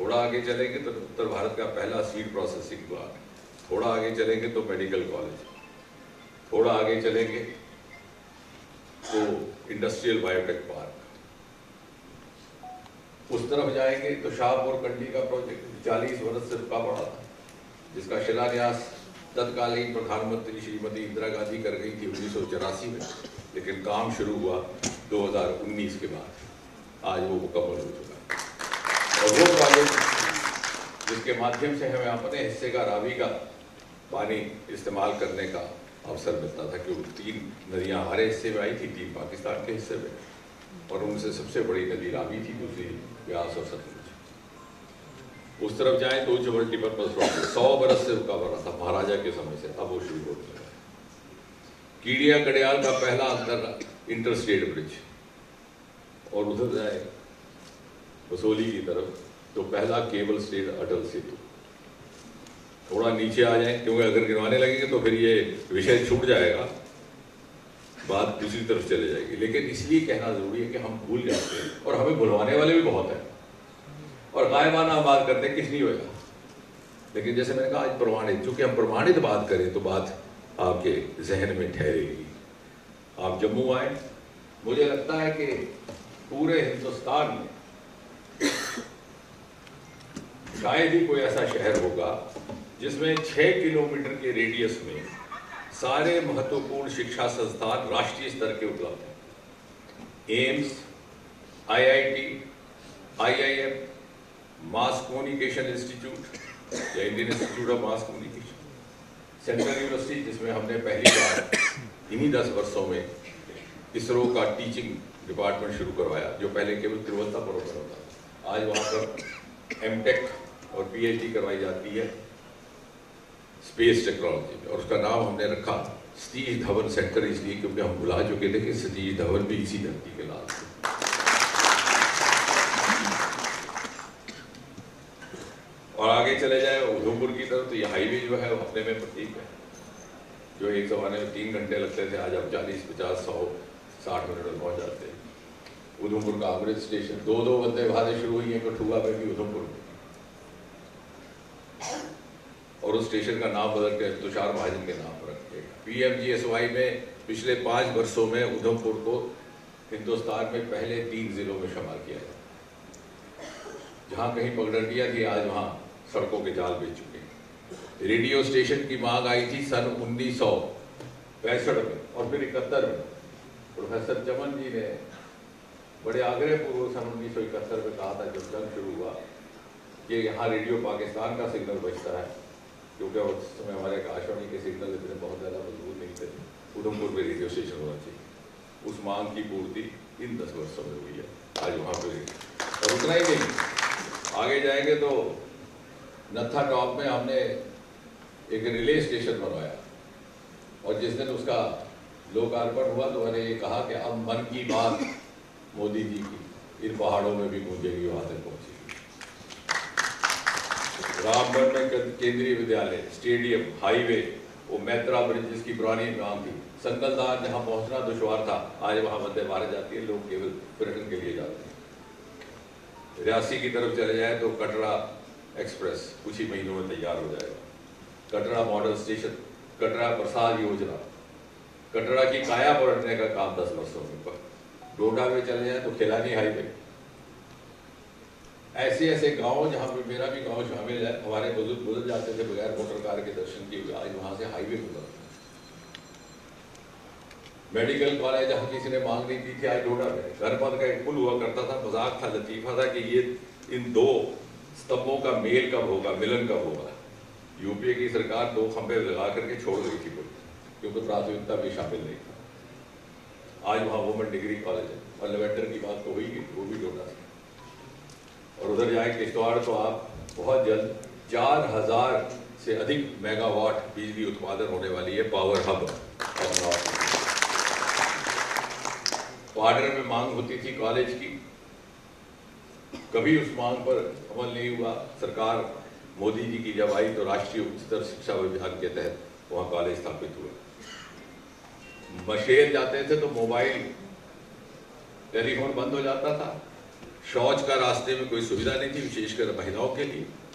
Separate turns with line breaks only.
थोड़ा आगे चलेंगे तो उत्तर भारत का पहला सीड प्रोसेसिंग प्लांट, थोड़ा आगे चलेंगे तो मेडिकल कॉलेज, थोड़ा आगे चलेंगे तो इंडस्ट्रियल बायोटेक पार्क, उस तरफ जाएंगे तो शाहपुर कंडी का प्रोजेक्ट 40 वर्ष से रुका पड़ा था, जिसका शिलान्यास तत्कालीन प्रधानमंत्री श्रीमती इंदिरा गांधी कर गई थी 1984 में, लेकिन काम शुरू हुआ 2019 के बाद। आज वो मुकम्मल हो चुका है और वो प्रोजेक्ट जिसके माध्यम से हमें अपने हिस्से का रावी का पानी इस्तेमाल करने का अवसर मिलता था, क्योंकि 3 नदियां हमारे हिस्से में आई थी, 3 पाकिस्तान के हिस्से में, और उनसे सबसे बड़ी नदी रावी थी, दूसरी व्यास और सतलुज। उस तरफ जाएं तो उच्च मल्टीपर्पज प्रोजेक्ट 100 बरस से रुका पड़ा था महाराजा के समय से, अब वो शुरू होने लगा। कीड़िया कड़ियाल का पहला अंतर इंटरस्टेट ब्रिज, और उधर जाए बसोली की तरफ तो पहला केबल स्टेट अटल सेतु। थोड़ा नीचे आ जाए, क्योंकि अगर गिनवाने लगेंगे तो फिर ये विषय छूट जाएगा, बात दूसरी तरफ चले जाएगी। लेकिन इसलिए कहना जरूरी है कि हम भूल जाते हैं और हमें भुलवाने वाले भी बहुत हैं, और गायबाना बात करते हैं किस नहीं होगा। लेकिन जैसे मैंने कहा आज प्रमाणित, चूंकि हम प्रमाणित बात करें तो बात आपके जहन में ठहरेगी। आप जम्मू आए, मुझे लगता है कि पूरे हिंदुस्तान में शायद ही कोई ऐसा शहर होगा जिसमें 6 किलोमीटर के रेडियस में सारे महत्वपूर्ण शिक्षा संस्थान राष्ट्रीय स्तर के उपलब्ध हैं। AIIMS, IIT, IIM, mass communication institute या Indian institute of mass communication, central university जिसमें हमने पहली बार इन्हीं 10 वर्षों में इसरो का टीचिंग डिपार्टमेंट शुरू करवाया, जो पहले केवल तिरुवनंतपुरम में होता था। आज वहाँ पर MTech और PhD करवाई जाती है स्पेस टेक्नोलॉजी में, और उसका नाम हमने रखा सतीश धवन सेंटर, इसलिए क्योंकि हम भुला चुके थे कि सतीश धवन भी इसी धरती के लाल थे। और आगे चले जाए उधमपुर की तरफ तो ये हाईवे जो है वो अपने में प्रतीक है, जो एक जमाने में 3 घंटे लगते थे, आज अब 40, 50, 100, 60 मिनट में पहुंच जाते हैं। उधमपुर का अमृत स्टेशन, 2 वंदे भारत शुरू हुई है कठुआ में भी, उधमपुर में, और उस स्टेशन का नाम बदल के तुषार महाजन के नाम पर रखेगा। PMGSY में पिछले 5 वर्षों में उधमपुर को हिंदुस्तान में पहले 3 जिलों में शामिल किया है। जहां कहीं पगडंडियां थी, आज वहां सड़कों के जाल बिछ चुके हैं। रेडियो स्टेशन की मांग आई थी सन 1965 में और फिर 71 में। प्रोफेसर चमन जी ने बड़े आग्रह पूर्वक सन 1971 में कहा था, जब जंग शुरू हुआ, कि यहाँ रेडियो पाकिस्तान का सिग्नल बजता है, क्योंकि उस समय हमारे आकाशवाणी के सिग्नल इतने बहुत ज़्यादा मजबूत नहीं थे, उधमपुर में रेडियो स्टेशन होना चाहिए। उस मांग की पूर्ति इन 10 वर्षों में हुई है, आज वहाँ पे। और उतना ही नहीं, आगे जाएंगे तो नत्था टॉप में हमने एक रिले स्टेशन बनवाया, और जिस दिन उसका लोकार्पण हुआ तो मैंने ये कहा कि अब मन की बात मोदी जी की इन पहाड़ों में भी गूंजेगी, वहाँ तक पहुँचेगी। रामगढ़ में केंद्रीय विद्यालय, स्टेडियम, हाईवे, वो मैत्रा ब्रिज जिसकी पुरानी नाम थी, संगलदार जहाँ पहुँचना दुश्वार था, आज वहाँ वंदे भारत जाती है, लोग केवल पर्यटन के लिए जाते हैं। रियासी की तरफ चले जाए तो कटरा एक्सप्रेस कुछ ही महीनों में तैयार हो जाएगा। कटरा मॉडल स्टेशन, कटरा प्रसाद योजना, कटरा की काया पलटने का काम 10 वर्षों में। डोडा में चले जाए तो खिलानी हाईवे। ऐसे ऐसे गांव जहाँ पे मेरा भी गांव शामिल है, हमारे बुजुर्ग गुजर जाते थे बगैर मोटर कार के दर्शन किए, आज वहां से हाईवे गुजर। मेडिकल कॉलेज जहाँ किसी ने मांग नहीं की थी, आज डोडा में धर्मपद का एक पुल हुआ करता था, मजाक था, लतीफा था कि ये इन 2 स्तंभों का मेल कब होगा, मिलन कब होगा। यूपीए की सरकार 2 खंभे लगा करके छोड़ गई थी पुल, क्योंकि प्राथमिकता भी शामिल नहीं था। आज वहाँ वुमेन डिग्री कॉलेज है, और लेवेंडर की बात तो हुई, वो भी डोडा से। और उधर जाए किश्तवाड़ तो आप बहुत जल्द 4000 से अधिक मेगावाट बिजली उत्पादन होने वाली है, power hub of north. Quarter में मांग होती थी कॉलेज की, कभी उस मांग पर अमल नहीं हुआ। सरकार मोदी जी की जब आई तो राष्ट्रीय उच्चतर शिक्षा अभियान के तहत वहाँ कॉलेज स्थापित हुआ। मशेर जाते थे तो मोबाइल टेलीफोन बंद हो जाता था, शौच का रास्ते में कोई सुविधा नहीं थी, विशेषकर महिलाओं के लिए।